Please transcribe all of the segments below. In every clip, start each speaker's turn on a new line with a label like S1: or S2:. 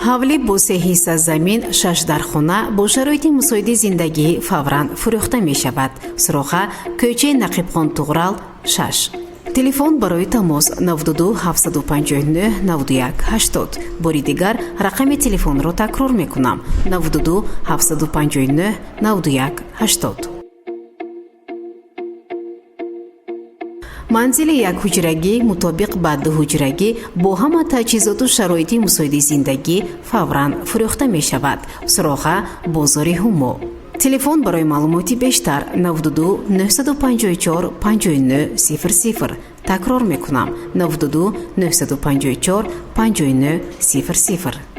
S1: ҳавли бо 3 ҳисса замин 6 дар хона бо шароити мусоиди зиндагӣ фавран фурӯхта мешавад. суроха кӯчаи Нақибхон Туғрал 6. телефон барои тамос 92 759 91 80. бори дигар рақами телефонро такрор мекунам 92 759 91 80. манзили якҳуҷрагӣ мутобиқ ба дуҳуҷрагӣ бо ҳама таҷҳизоту шароити мусоиди зиндагӣ фавран фурӯхта мешавад. суроха бозори ҳумо. телефон барои маълумоти бештар 92 954 59 00. такрор мекунам 92 954 59 00.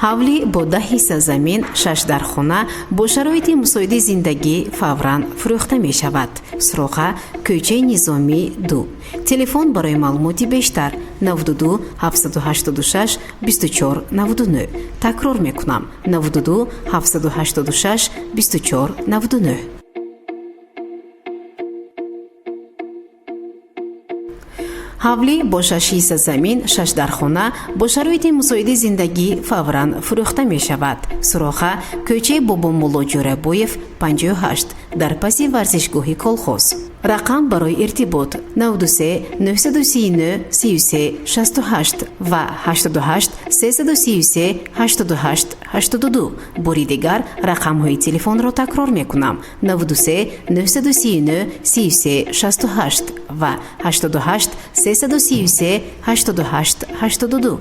S1: ҳавли бо 10 ҳисса замин 6 дар хона бо шароити мусоиди зиндагӣ фавран фурӯхта мешавад. суроха кӯчаи Низомӣ 2. телефон барои маълумоти бештар 92 786 24 99. такрор мекунам 92 786 24 99. ҳавли бо 6 ҳисса замин 6 дар хона бо шароити мусоиди зиндагӣ фавран фурӯхта мешавад. суроха кӯчаи Бобомулло Ҷӯрабоев 58 дар паси варзишгоҳи Колхоз. рақам барои иртибот 93 939 33 68 ва 88 333 88 82. бори дигар рақамҳои телефонро такрор мекунам 93 939 33 68 ва 88 333 88 82.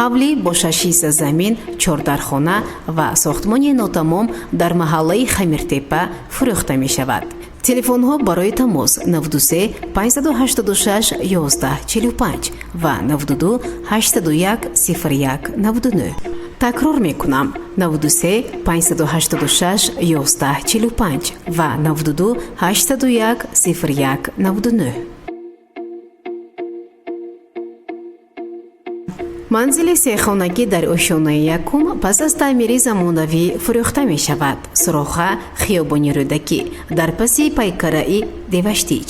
S1: ҳавли бо 6 ҳисса замин 4 дар хона ва сохтмони нотамом дар маҳаллаи Хамиртепа фурӯхта мешавад. телефонҳо барои тамос 93 586 11 45 ва 92 801 01 99. такрор мекунам 93 586 11 45 ва 92 801 01 99. манзили сехонагӣ дар ошонаи якум пас аз таъмири замонавӣ фурӯхта мешавад. суроха хиёбони Рӯдакӣ дар паси пайкараи Деваштиҷ.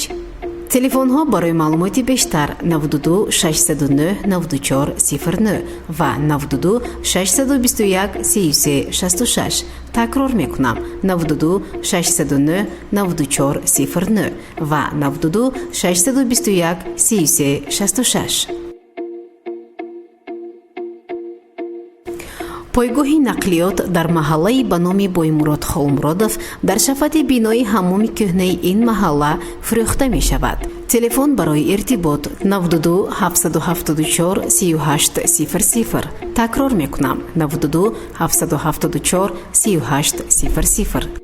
S1: телефонҳо барои маълумоти бештар 92 609 94 09 ва 92 621 33 66. такрор мекунам 92 609 94 09 ва 92 621 33 66. пойгоҳи нақлиёт дар маҳаллаи ба номи Боймурод Холмуродов дар шафати бинои ҳаммоми кӯҳнаи ин маҳалла фурӯхта мешавад. телефон барои иртибот 92 774 38 00. такрор мекунам 92 774 38 00.